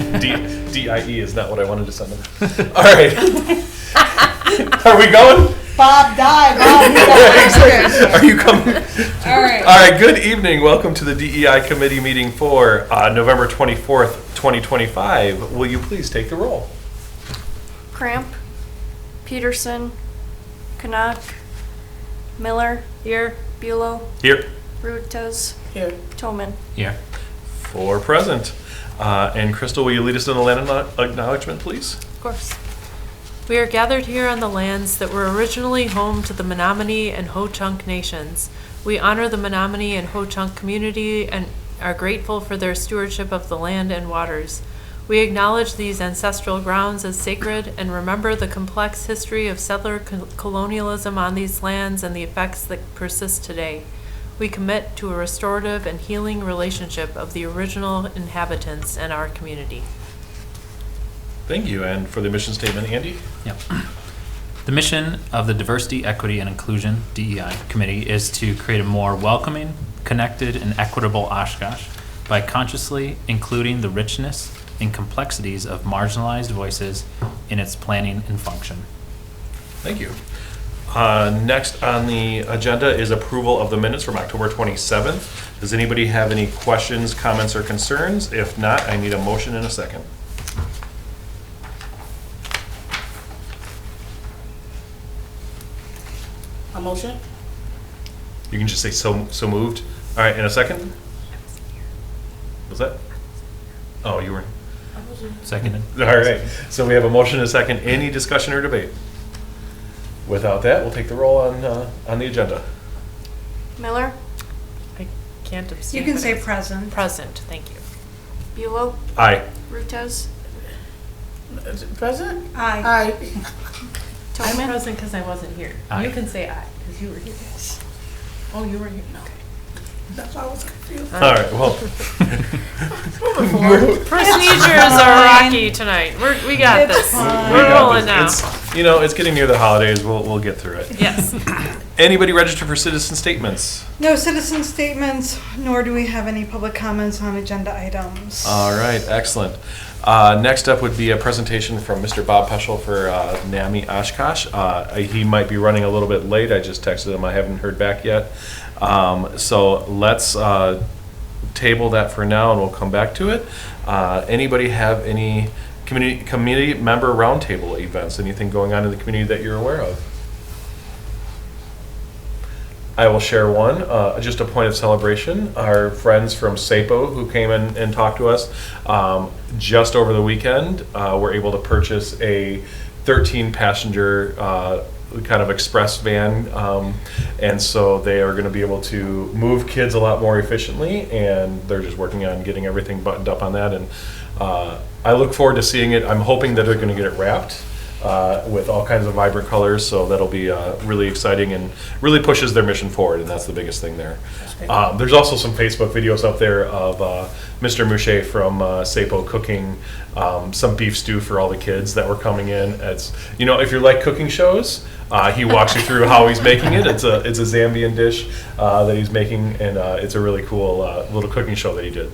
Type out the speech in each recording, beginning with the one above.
DIE is not what I wanted to send them. All right. Are we going? Bob died. Bob died. Are you coming? All right. All right, good evening. Welcome to the DEI committee meeting for November 24th, 2025. Will you please take the roll? Cramp, Peterson, Canuck, Miller, here, Bulow, Here. Rutez, Here. Toman. Here. For present. And Crystal, will you lead us in the land acknowledgement, please? Of course. We are gathered here on the lands that were originally home to the Menominee and Ho-Chunk nations. We honor the Menominee and Ho-Chunk community and are grateful for their stewardship of the land and waters. We acknowledge these ancestral grounds as sacred and remember the complex history of settler colonialism on these lands and the effects that persist today. We commit to a restorative and healing relationship of the original inhabitants and our community. Thank you. And for the mission statement, Andy? Yep. The mission of the Diversity, Equity, and Inclusion DEI Committee is to create a more welcoming, connected, and equitable Oshkosh by consciously including the richness and complexities of marginalized voices in its planning and function. Thank you. Next on the agenda is approval of the minutes from October 27th. Does anybody have any questions, comments, or concerns? If not, I need a motion in a second. A motion? You can just say so moved. All right, in a second? Was that? Oh, you were. Seconded. All right, so we have a motion and a second. Any discussion or debate? Without that, we'll take the roll on the agenda. Miller, I can't abstain. You can but say it's present. present. Thank you. Bulow, Aye. Rutez, Present? Aye. I'm Toman. present because I wasn't here. Aye. You can say aye because you were here. Oh, you were here? No. That's why I was confused. All right, well. Procedures are rocky tonight. We got It's this. fine. We're rolling now. It's getting near the holidays. We'll get through it. Yes. Anybody registered for citizen statements? No citizen statements, nor do we have any public comments on agenda items. All right, excellent. Next up would be a presentation from Mr. Bob Peschel for NAMI Oshkosh. He might be running a little bit late. I just texted him. I haven't heard back yet. So let's table that for now, and we'll come back to it. Anybody have any community member roundtable events? Anything going on in the community that you're aware of? I will share one, just a point of celebration. Our friends from SAPO who came in and talked to us just over the weekend were able to purchase a 13-passenger kind of express van, and so they are going to be able to move kids a lot more efficiently, and they're just working on getting everything buttoned up on that, and I look forward to seeing it. I'm hoping that they're going to get it wrapped with all kinds of vibrant colors, so that'll be really exciting and really pushes their mission forward, and that's the biggest thing there. There's also some Facebook videos up there of Mr. Mouche from SAPO cooking some beef stew for all the kids that were coming in. It's, if you like cooking shows, he walks you through how he's making it. It's a Zambian dish that he's making, and it's a really cool little cooking show that he did.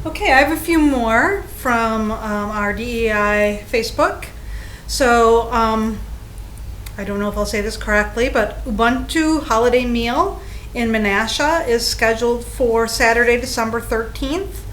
Okay, I have a few more from our DEI Facebook. So, I don't know if I'll say this correctly, but Ubuntu Holiday Meal in Menasha is scheduled for Saturday, December 13th.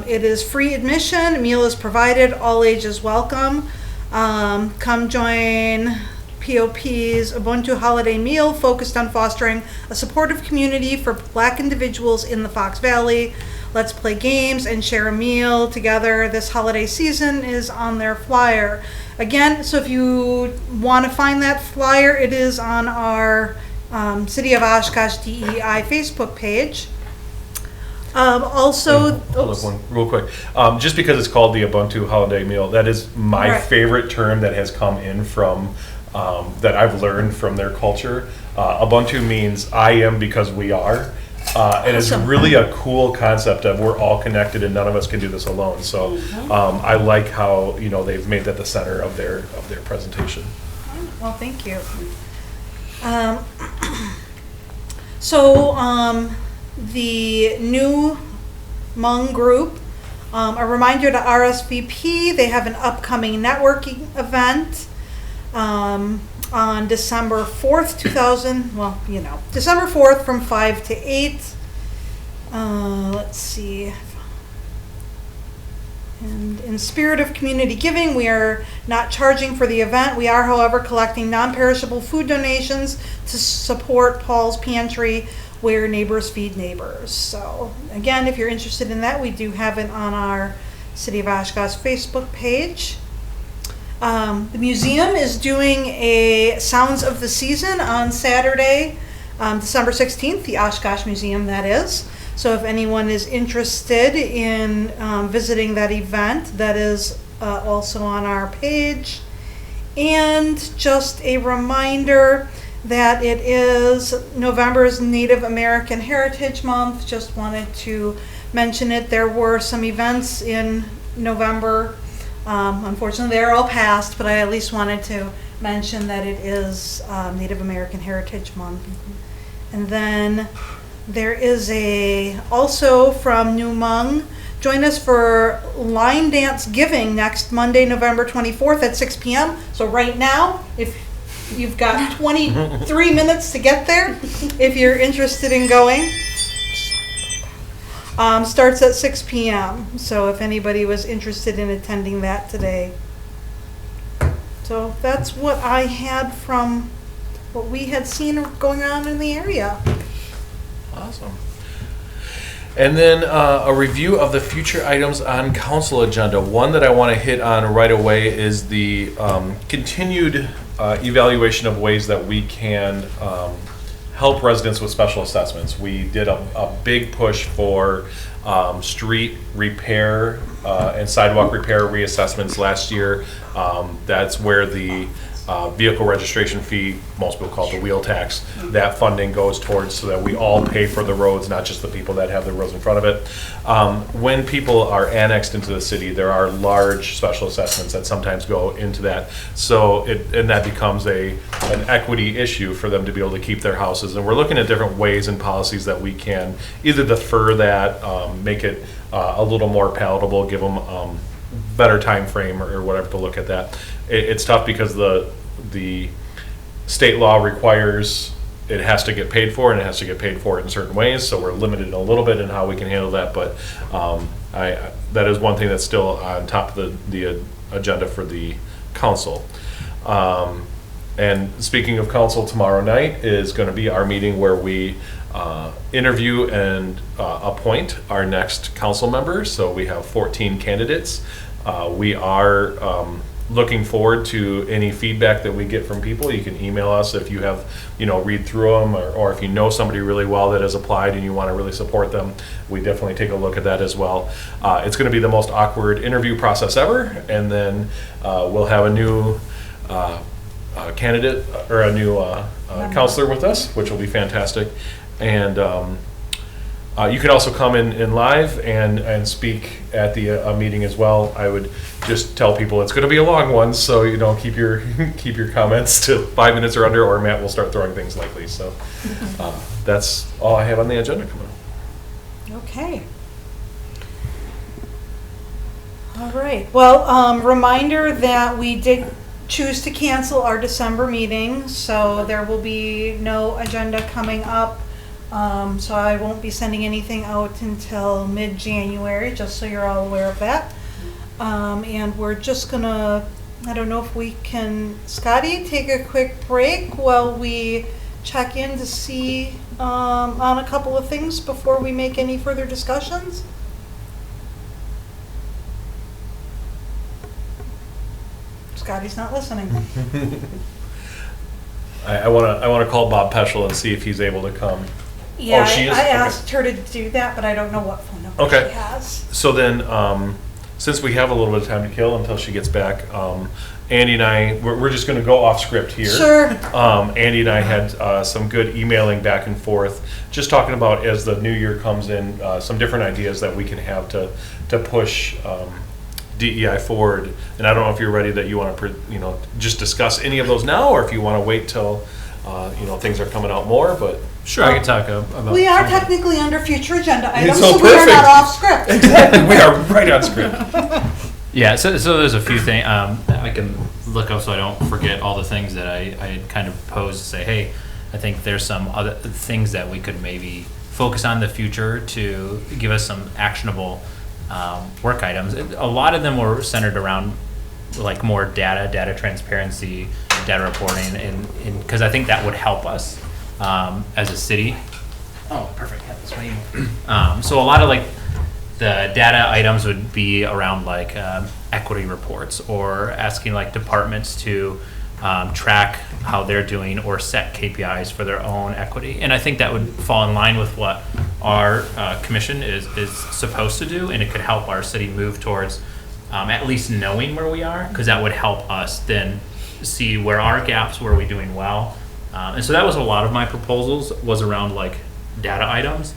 It is free admission, meal is provided, all ages welcome. Come join POP's Ubuntu Holiday Meal, focused on fostering a supportive community for Black individuals in the Fox Valley. Let's play games and share a meal together this holiday season is on their flyer. Again, so if you want to find that flyer, it is on our City of Oshkosh DEI Facebook page. Also, hold up one real quick. Just because it's called the Ubuntu Holiday Meal, that is my favorite term that has come in from that I've learned from their culture. Ubuntu means I am because we are. And it's really a cool concept of we're all connected and none of us can do this alone. So I like how they've made that the center of their presentation. Well, thank you. So the new Hmong group. A reminder to RSVP, they have an upcoming networking event on December 4th, December 4th from 5 to 8. Let's see. And in spirit of community giving, we are not charging for the event. We are, however, collecting non-perishable food donations to support Paul's Pantry, where neighbors feed neighbors. So again, if you're interested in that, we do have it on our City of Oshkosh Facebook page. The museum is doing a Sounds of the Season on Saturday, December 16th, the Oshkosh Museum, that is. So if anyone is interested in visiting that event, that is also on our page. And just a reminder that it is November's Native American Heritage Month. Just wanted to mention it. There were some events in November. Unfortunately, they're all past, but I at least wanted to mention that it is Native American Heritage Month. And then there is also from New Hmong, join us for Line Dance Giving next Monday, November 24th at 6 p.m. So right now, if you've got 23 minutes to get there, if you're interested in going. Starts at 6 p.m. So if anybody was interested in attending that today. So that's what I had from what we had seen going on in the area. Awesome. And then a review of the future items on council agenda. One that I want to hit on right away is the continued evaluation of ways that we can help residents with special assessments. We did a big push for street repair and sidewalk repair reassessments last year. That's where the vehicle registration fee, most people call it the wheel tax, that funding goes towards so that we all pay for the roads, not just the people that have the roads in front of it. When people are annexed into the city, there are large special assessments that sometimes go into that. So and that becomes an equity issue for them to be able to keep their houses. And we're looking at different ways and policies that we can either defer that, make it a little more palatable, give them better time frame or whatever to look at that. It's tough because the state law requires it has to get paid for, and it has to get paid for it in certain ways, so we're limited a little bit in how we can handle that, but that is one thing that's still on top of the agenda for the council. And speaking of council, tomorrow night is going to be our meeting where we interview and appoint our next council members. So we have 14 candidates. We are looking forward to any feedback that we get from people. You can email us if you have, read through them, or if you know somebody really well that has applied and you want to really support them. We definitely take a look at that as well. It's going to be the most awkward interview process ever, and then we'll have a new candidate or a new counselor with us, which will be fantastic. And you can also come in live and speak at the meeting as well. I would just tell people it's going to be a long one, so keep your keep your comments to 5 minutes or under, or Matt will start throwing things likely. So that's all I have on the agenda coming up. Okay. All right. Well, reminder that we did choose to cancel our December meeting, so there will be no agenda coming up. So I won't be sending anything out until mid-January, just so you're all aware of that. And we're just gonna, I don't know if we can, Scotty, take a quick break while we check in to see on a couple of things before we make any further discussions. Scotty's not listening. I want to call Bob Peschel and see if he's able to come. Yeah, she is? I Okay. asked her to do that, but I don't know what phone number Okay. she has. So then, since we have a little bit of time to kill until she gets back, Andy and I, we're just going to go off script here. Sure. Andy and I had some good emailing back and forth, just talking about as the new year comes in, some different ideas that we can have to push DEI forward. And I don't know if you're ready that you want to, just discuss any of those now, or if you want to wait till, things are coming out more, but. Sure, I can talk about. We are something. technically under future agenda items, so so we are perfect. not off script. Exactly. We are right on script. Yeah, so there's a few things I can look up so I don't forget all the things that I had kind of posed to say, hey, I think there's some other things that we could maybe focus on in the future to give us some actionable work items. A lot of them were centered around like more data transparency, data reporting, and because I think that would help us as a city. Oh, perfect. Yeah, that's my email. So a lot of like the data items would be around like equity reports or asking like departments to track how they're doing or set KPIs for their own equity. And I think that would fall in line with what our commission is supposed to do, and it could help our city move towards at least knowing where we are, because that would help us then see where our gaps, where we're doing well. And so that was a lot of my proposals was around like data items.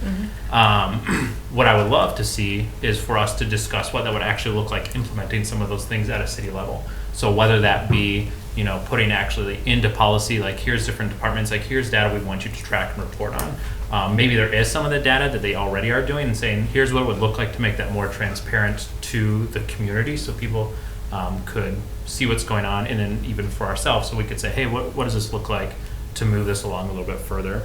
What I would love to see is for us to discuss what that would actually look like implementing some of those things at a city level. So whether that be, putting actually into policy, like here's different departments, like here's data we want you to track and report on. Maybe there is some of the data that they already are doing and saying, here's what it would look like to make that more transparent to the community so people could see what's going on. And then even for ourselves, so we could say, hey, what does this look like to move this along a little bit further?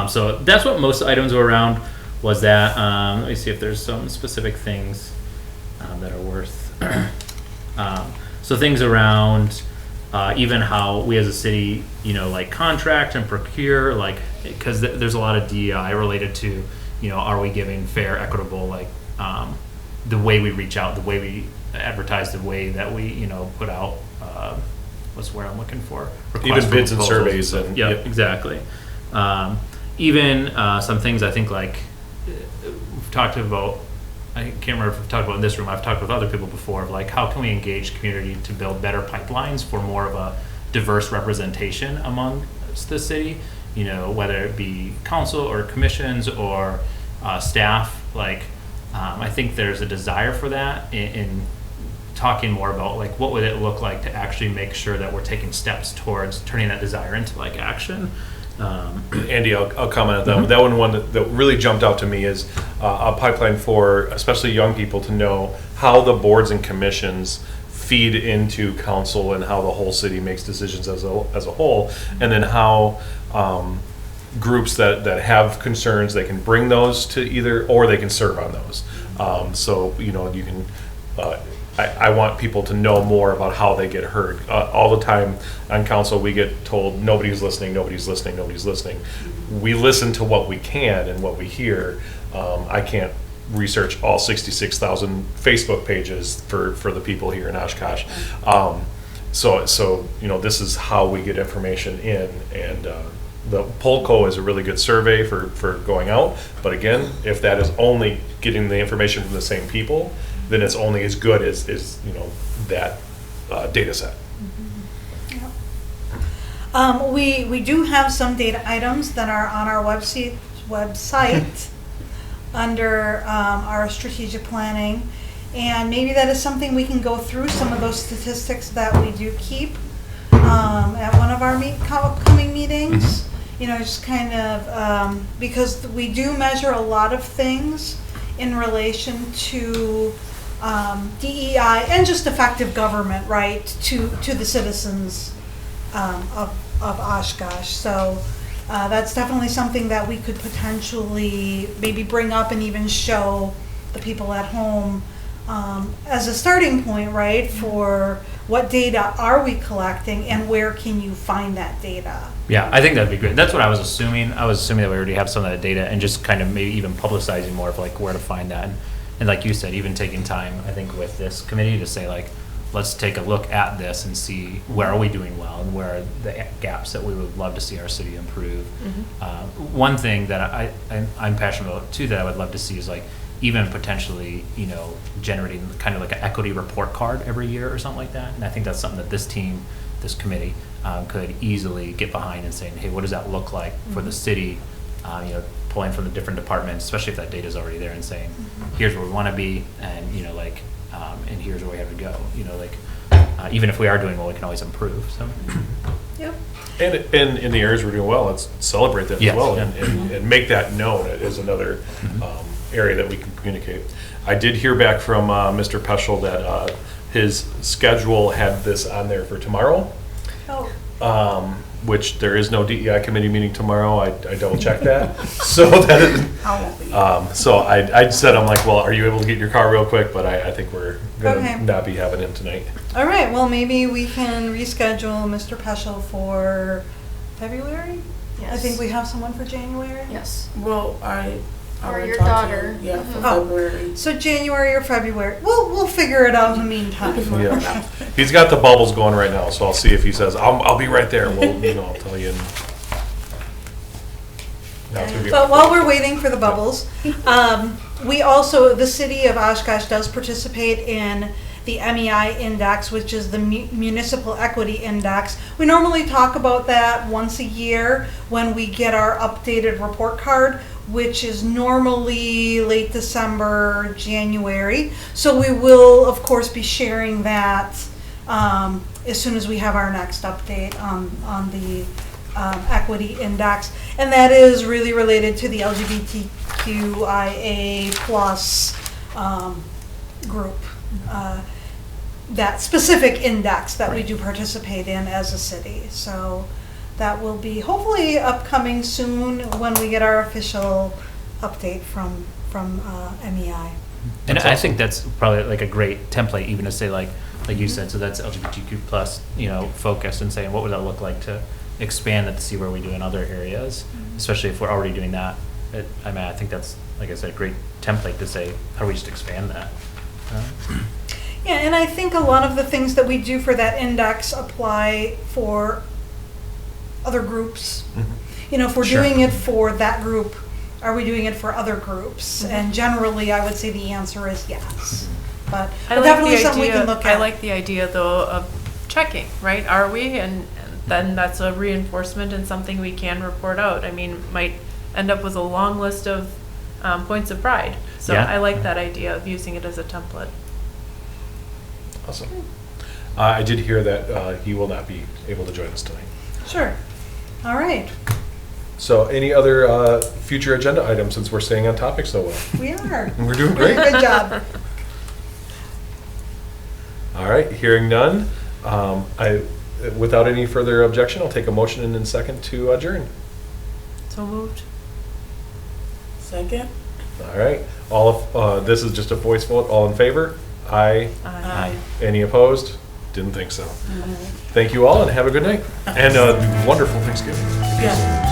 So that's what most items were around, was that. Let me see if there's some specific things that are worth. So things around even how we as a city, like contract and procure, like, because there's a lot of DEI related to, are we giving fair, equitable, like the way we reach out, the way we advertise, the way that we, put out, what's the word I'm looking for? Even bids and proposals. surveys. And, Yeah, yep. exactly. Even some things I think like we've talked about, I can't remember if we've talked about in this room, I've talked with other people before, of like how can we engage community to build better pipelines for more of a diverse representation among the city, whether it be council or commissions or staff. Like I think there's a desire for that in talking more about like what would it look like to actually make sure that we're taking steps towards turning that desire into like action. Andy, I'll comment on that one. That one that really jumped out to me is a pipeline for especially young people to know how the boards and commissions feed into council and how the whole city makes decisions as a whole, and then how groups that have concerns, they can bring those to either, or they can serve on those. So you can. I want people to know more about how they get heard. All the time on council, we get told nobody's listening, nobody's listening, nobody's listening. We listen to what we can and what we hear. I can't research all 66,000 Facebook pages for the people here in Oshkosh. So this is how we get information in, and the Polco is a really good survey for going out. But again, if that is only getting the information from the same people, then it's only as good as that data set. We do have some data items that are on our website under our strategic planning, and maybe that is something we can go through some of those statistics that we do keep at one of our upcoming meetings. Just kind of because we do measure a lot of things in relation to DEI and just effective government, right, to the citizens of Oshkosh. So that's definitely something that we could potentially maybe bring up and even show the people at home as a starting point, right, for what data are we collecting and where can you find that data. Yeah, I think that'd be great. That's what I was assuming. I was assuming that we already have some of that data and just kind of maybe even publicizing more of like where to find that. And like you said, even taking time, I think, with this committee to say like, let's take a look at this and see where are we doing well and where are the gaps that we would love to see our city improve. One thing that I'm passionate about too that I would love to see is like even potentially, generating kind of like an equity report card every year or something like that. And I think that's something that this committee could easily get behind and saying, hey, what does that look like for the city? Pulling from the different departments, especially if that data is already there, and saying, here's where we want to be, and and here's where we have to go. Even if we are doing well, we can always improve. So. Yep. And in the areas we're doing well, let's celebrate that as Yes, well yeah. and make that known as another area that we can communicate. I did hear back from Mr. Peschel that his schedule had this on there for tomorrow, Oh, which there is no DEI committee meeting tomorrow. I double checked that. So that is, so I said, I'm like, well, are you able to get your car real quick? But I think we're Okay. gonna not be having him tonight. all right, well, maybe we can reschedule Mr. Peschel for February? I think we have someone for January? Yes. Well, I Or already your talked to daughter. her, yeah, for Oh. February. So January or February, we'll figure it out in the meantime. Yeah. He's got the bubbles going right now, so I'll see if he says, I'll be right there. Well, I'll tell you. Now it's gonna be But while we're waiting for the bubbles, we also, the city of Oshkosh does participate in the MEI index, which is the Municipal Equity Index. We normally talk about that once a year when we get our updated report card, which is normally late December, January. So we will, of course, be sharing that as soon as we have our next update on the equity index. And that is really related to the LGBTQIA plus group. That specific index that we do participate in as a city. So that will be hopefully upcoming soon when we get our official update from MEI. And I think that's probably like a great template, even to say like you said, so that's LGBTQ plus, focus and saying, what would that look like to expand that to see where we do in other areas, especially if we're already doing that. I think that's, like I said, a great template to say, how do we just expand that? Yeah, and I think a lot of the things that we do for that index apply for other groups. If we're Sure. doing it for that group, are we doing it for other groups? And generally, I would say the answer is yes. But definitely something we can look at. I like the idea though of checking, right? Are we? And then that's a reinforcement and something we can report out. I mean, might end up with a long list of points of pride. So Yeah. I like that idea of using it as a template. Awesome. I did hear that he will not be able to join us tonight. Sure. All right. So any other future agenda items, since we're staying on topic so well? We are. We're doing great. Good job. All right, hearing none, without any further objection, I'll take a motion and then second to adjourn. So moved. Second? All right, this is just a voice vote. All in favor? Aye. Aye. Any opposed? Didn't think so. Thank you all and have a good night and a wonderful Thanksgiving. Yeah.